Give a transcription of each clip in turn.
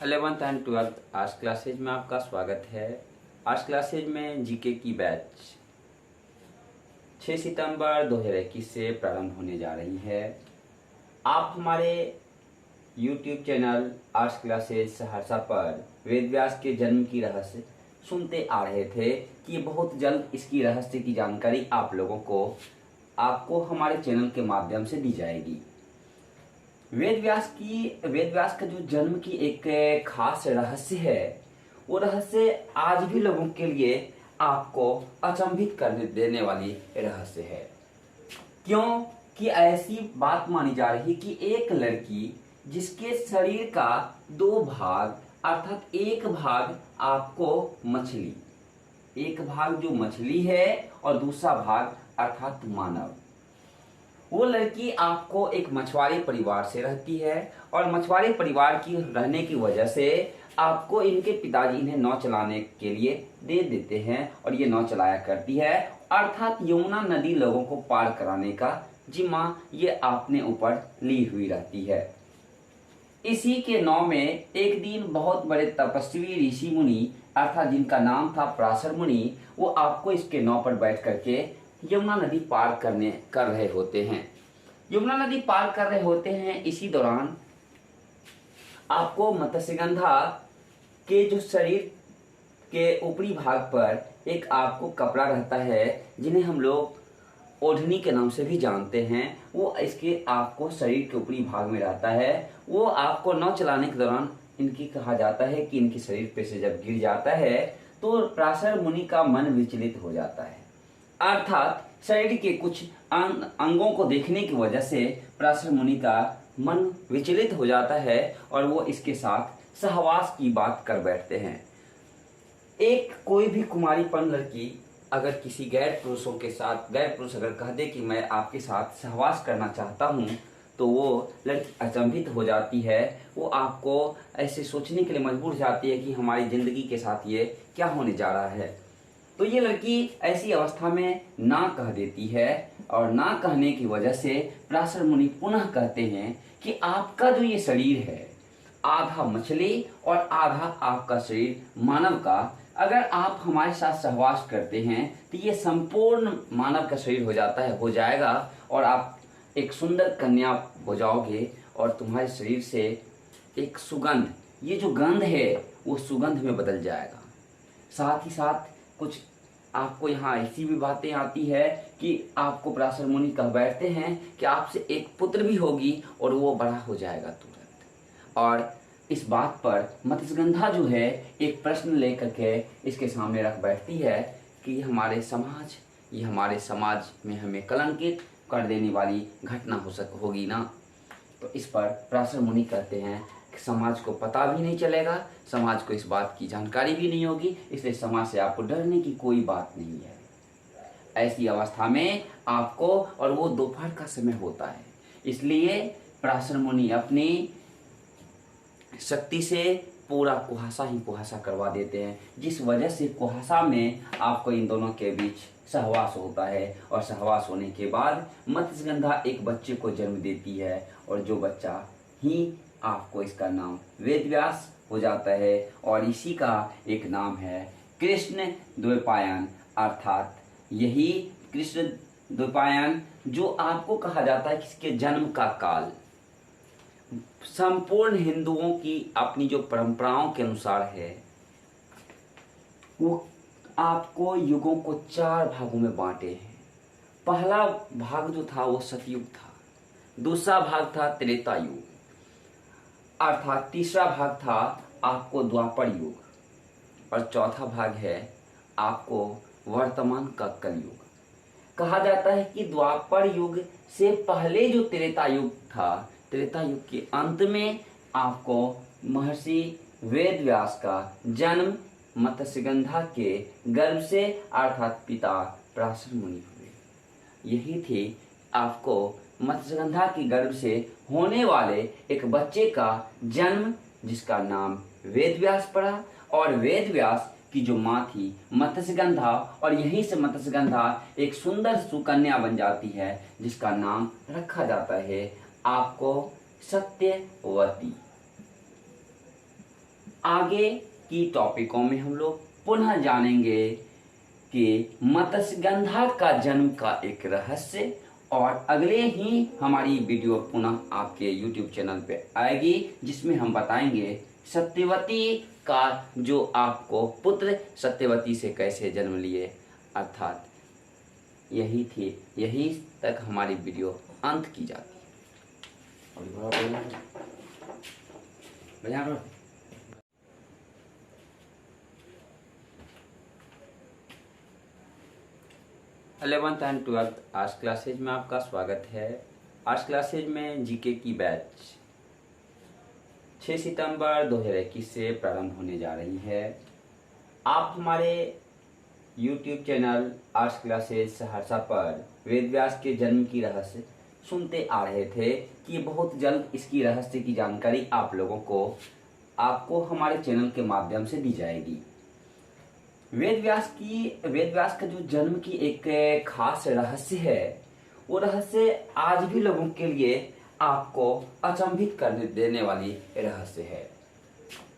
11th and 12th arts classes में आपका स्वागत है। आर्ट्स क्लासेज में जीके की बैच 6 सितंबर 2021 से प्रारंभ होने जा रही है। आप हमारे YouTube channel arts classes Saharsa पर वेद व्यास के जन्म की रहस्य सुनते आ रहे थे कि बहुत जल्द इसकी रहस्य की जानकारी आप लोगों को हमारे चैनल के माध्यम से दी जाएगी। वेद व्यास का जो जन्म की एक खास रहस्य है, वो रहस्य आज भी लोगों के लिए आपको अचंभित कर देने वाली रहस्य है। क्यों कि ऐसी बात मानी जा रही कि एक लड़की जिसके शरीर का दो भाग अर्थात एक भाग आपको मछली, एक भाग जो मछली है और दूसरा भाग अर्थात मानव, वो लड़की आपको एक मछुआरे परिवार से रहती है और मछुआरे परिवार की रहने की वजह से आपको इनके पिताजी इन्हें नाव चलाने के लिए दे देते हैं और ये नाव चलाया करती है। अर्थात यमुना नदी लोगों को पार कराने का जिम्मा ये आपने ऊपर ली हुई रहती है। इसी के नाव में एक दिन बहुत बड़े तपस्वी ऋषि मुनि अर्थात जिनका नाम था पराशर मुनि, वो आपको इसके नाव पर बैठ करके यमुना नदी पार कर रहे होते हैं। यमुना नदी पार कर रहे होते हैं। इसी दौरान आपको मत्स्यगंधा के जो शरीर के ऊपरी भाग पर एक आपको कपड़ा रहता है, जिन्हें हम लोग ओढ़नी के नाम से भी जानते हैं, वो इसके आपको शरीर के ऊपरी भाग में रहता है। वो आपको नाव चलाने के दौरान इनकी कहा जाता है कि इनके शरीर पे से जब गिर जाता है तो पराशर मुनि का मन विचलित हो जाता है। अर्थात शरीर के कुछ अंगों को देखने की वजह से पराशर मुनि का मन विचलित हो जाता है और वो इसके साथ सहवास की बात कर बैठते हैं। एक कोई भी कुमारीपन लड़की अगर किसी गैर पुरुष अगर कह दे कि मैं आपके साथ सहवास करना चाहता हूँ, तो वो लड़की अचंभित हो जाती है। वो आपको ऐसे सोचने के लिए मजबूर जाती है कि हमारी जिंदगी के साथ ये क्या होने जा रहा है। तो ये लड़की ऐसी अवस्था में ना कह देती है और ना कहने की वजह से पराशर मुनि पुनः कहते हैं कि आपका जो ये शरीर है, आधा मछली और आधा आपका शरीर मानव का, अगर आप हमारे साथ सहवास करते हैं तो ये संपूर्ण मानव का शरीर हो जाएगा और आप एक सुंदर कन्या हो जाओगे और तुम्हारे शरीर से एक सुगंध, ये जो गंध है वो सुगंध में बदल जाएगा। साथ ही साथ कुछ आपको यहाँ ऐसी भी बातें आती है कि आपको पराशर मुनि कह बैठते हैं कि आपसे एक पुत्र भी होगी और वो बड़ा हो जाएगा तुरंत। और इस बात पर मत्स्यगंधा जो है एक प्रश्न लेकर के इसके सामने रख बैठती है कि ये हमारे समाज में हमें कलंकित कर देने वाली घटना होगी ना। तो इस पर पराशर मुनि कहते हैं कि समाज को पता भी नहीं चलेगा, समाज को इस बात की जानकारी भी नहीं होगी, इसलिए समाज से आपको डरने की कोई बात नहीं है। ऐसी अवस्था में आपको, और वो दोपहर का समय होता है, इसलिए पराशर मुनि अपनी शक्ति से पूरा कुहासा करवा देते हैं, जिस वजह से कुहासा में आपको इन दोनों के बीच सहवास होता है और सहवास होने के बाद मत्स्यगंधा एक बच्चे को जन्म देती है और जो बच्चा ही आपको इसका नाम वेद व्यास हो जाता है और इसी का एक नाम है कृष्ण द्वैपायन। अर्थात यही कृष्ण द्वैपायन जो आपको कहा जाता है कि इसके जन्म का काल संपूर्ण हिंदुओं की अपनी जो परंपराओं के अनुसार है, वो आपको युगों को 4 भागों में बांटे हैं। पहला भाग जो था वो सतयुग था, दूसरा भाग था त्रेता युग, अर्थात तीसरा भाग था आपको द्वापर युग और चौथा भाग है आपको वर्तमान का कलयुग। कहा जाता है कि द्वापर युग से पहले जो त्रेता युग था, त्रेता युग के अंत में आपको महर्षि वेद व्यास का जन्म मत्स्यगंधा के गर्भ से अर्थात पिता पराशर मुनि हुए। यही थी आपको मत्स्यगंधा की गर्भ से होने वाले एक बच्चे का जन्म, जिसका नाम वेद व्यास पड़ा और वेद व्यास की जो माँ थी मत्स्यगंधा, और यहीं से मत्स्यगंधा एक सुंदर सुकन्या बन जाती है जिसका नाम रखा जाता है आपको सत्यवती। आगे की टॉपिकों में हम लोग पुनः जानेंगे कि मत्स्यगंधा का जन्म का एक रहस्य, और अगले ही हमारी वीडियो पुनः आपके YouTube चैनल पे आएगी, जिसमें हम बताएंगे सत्यवती का जो आपको पुत्र सत्यवती से कैसे जन्म लिए। अर्थात यही तक हमारी वीडियो अंत की जाती है। 11th एंड 12th आज क्लासेज में आपका स्वागत है। आज क्लासेज में जीके की बैच 6 सितंबर 2021 से प्रारंभ होने जा रही है। आप हमारे YouTube चैनल आज क्लासेज सहरसा पर वेद व्यास के जन्म की रहस्य सुनते आ रहे थे कि बहुत जल्द इसकी रहस्य की जानकारी आप लोगों को आपको हमारे चैनल के माध्यम से दी जाएगी। वेद व्यास का जो जन्म की एक खास रहस्य है, वो रहस्य आज भी लोगों के लिए आपको अचंभित कर देने वाली रहस्य है।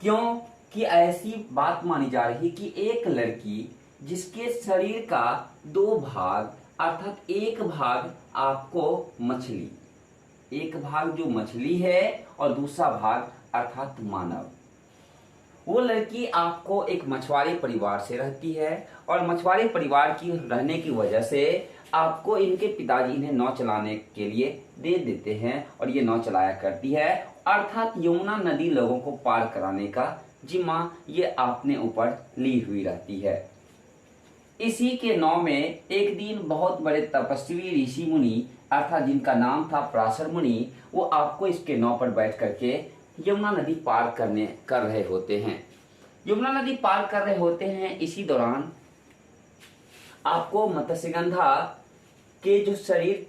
क्यों कि ऐसी बात मानी जा रही कि एक लड़की जिसके शरीर का 2 भाग, अर्थात एक भाग आपको मछली, एक भाग जो मछली है और दूसरा भाग अर्थात मानव, वो लड़की आपको एक मछुआरे परिवार से रहती है और मछुआरे परिवार की रहने की वजह से आपको इनके पिताजी इन्हें नाव चलाने के लिए दे देते हैं और ये नाव चलाया करती है। अर्थात यमुना नदी लोगों को पार कराने का जिम्मा ये आपने ऊपर ली हुई रहती है। इसी के नाव में एक दिन बहुत बड़े तपस्वी ऋषि मुनि, अर्थात जिनका नाम था पराशर मुनि, वो आपको इसके नाव पर बैठ करके यमुना नदी पार कर रहे होते हैं। यमुना नदी पार कर रहे होते हैं। इसी दौरान आपको मत्स्यगंधा के जो शरीर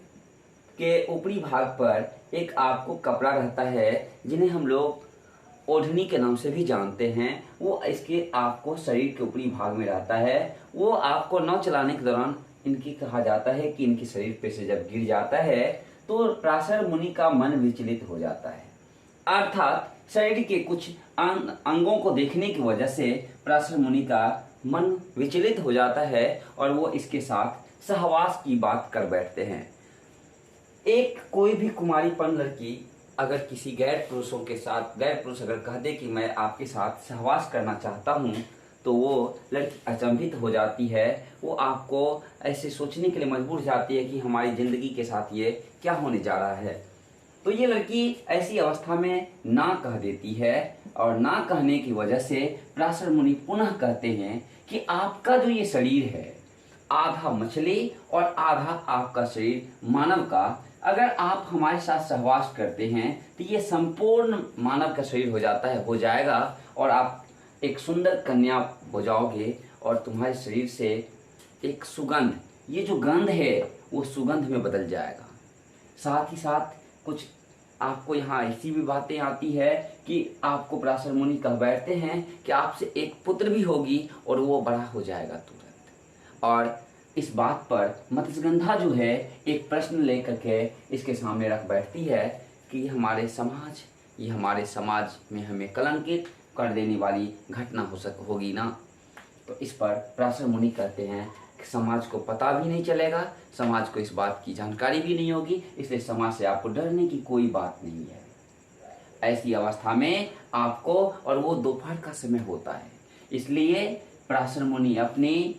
के ऊपरी भाग पर एक आपको कपड़ा रहता है, जिन्हें हम लोग ओढ़नी के नाम से भी जानते हैं, वो इसके आपको शरीर के ऊपरी भाग में रहता है। वो आपको नाव चलाने के दौरान इनकी कहा जाता है कि इनके शरीर पे से जब गिर जाता है तो पराशर मुनि का मन विचलित हो जाता है। अर्थात शरीर के कुछ अंगों को देखने की वजह से पराशर मुनि का मन विचलित हो जाता है और वो इसके साथ सहवास की बात कर बैठते हैं। एक कोई भी कुमारीपन लड़की अगर किसी गैर पुरुष अगर कह दे कि मैं आपके साथ सहवास करना चाहता हूँ, तो वो लड़की अचंभित हो जाती है। वो आपको ऐसे सोचने के लिए मजबूर जाती है कि हमारी जिंदगी के साथ ये क्या होने जा रहा है। तो ये लड़की ऐसी अवस्था में ना कह देती है और ना कहने की वजह से पराशर मुनि पुनः कहते हैं कि आपका जो ये शरीर है, आधा मछली और आधा आपका शरीर मानव का, अगर आप हमारे साथ सहवास करते हैं तो ये संपूर्ण मानव का शरीर हो जाएगा और आप एक सुंदर कन्या हो जाओगे और तुम्हारे शरीर से एक सुगंध, ये जो गंध है वो सुगंध में बदल जाएगा। साथ ही साथ कुछ आपको यहाँ ऐसी भी बातें आती है कि आपको पराशर मुनि कह बैठते हैं कि आपसे एक पुत्र भी होगी और वो बड़ा हो जाएगा तुरंत। और इस बात पर मत्स्यगंधा जो है एक प्रश्न लेकर के इसके सामने रख बैठती है कि ये हमारे समाज में हमें कलंकित कर देने वाली घटना होगी ना। तो इस पर पराशर मुनि कहते हैं कि समाज को पता भी नहीं चलेगा, समाज को इस बात की जानकारी भी नहीं होगी, इसलिए समाज से आपको डरने की कोई बात नहीं है। ऐसी अवस्था में आपको, और वो दोपहर का समय होता है, इसलिए पराशर मुनि अपनी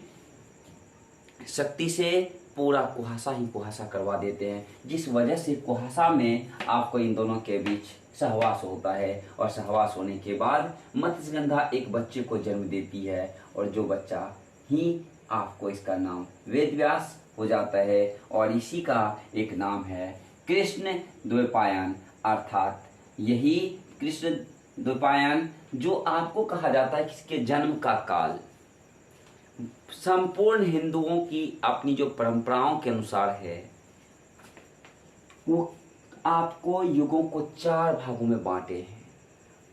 शक्ति से पूरा कुहासा करवा देते हैं, जिस वजह से कुहासा में आपको इन दोनों के बीच सहवास होता है। और सहवास होने के बाद मत्स्यगंधा एक बच्चे को जन्म देती है और जो बच्चा ही आपको इसका नाम वेद व्यास हो जाता है और इसी का एक नाम है कृष्ण द्वैपायन। अर्थात यही कृष्ण द्वैपायन जो आपको कहा जाता है कि इसके जन्म का काल संपूर्ण हिंदुओं की अपनी जो परंपराओं के अनुसार है, वो आपको युगों को 4 भागों में बांटे हैं।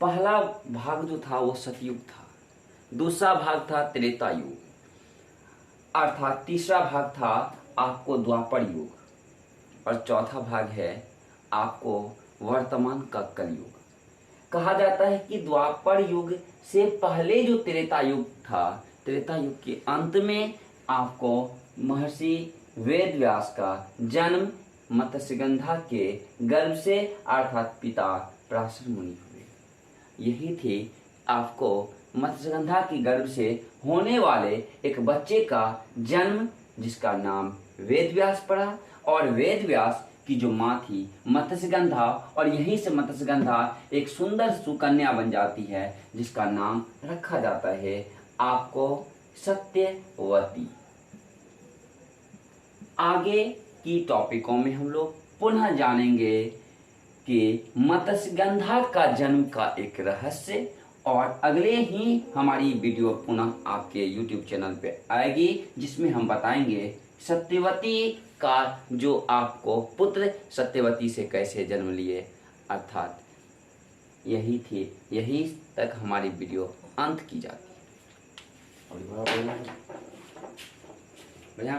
पहला भाग जो था वो सतयुग था, दूसरा भाग था त्रेता युग, अर्थात तीसरा भाग था आपको द्वापर युग और चौथा भाग है आपको वर्तमान का कलयुग। कहा जाता है कि द्वापर युग से पहले जो त्रेता युग था, त्रेता युग के अंत में आपको महर्षि वेदव्यास का जन्म मत्स्यगंधा के गर्भ से अर्थात पिता पराशर मुनि हुए। यही थी आपको मत्स्यगंधा की गर्भ से होने वाले एक बच्चे का जन्म, जिसका नाम वेदव्यास पड़ा। और वेदव्यास की जो माँ थी मत्स्यगंधा, और यहीं से मत्स्यगंधा एक सुंदर सुकन्या बन जाती है, जिसका नाम रखा जाता है आपको सत्यवती। आगे की टॉपिकों में हम लोग पुनः जानेंगे कि मत्स्यगंधा का जन्म का एक रहस्य, और अगले ही हमारी वीडियो पुनः आपके YouTube चैनल पे आएगी, जिसमें हम बताएंगे सत्यवती का जो आपको पुत्र सत्यवती से कैसे जन्म लिए। अर्थात यही तक हमारी वीडियो अंत की जाती है।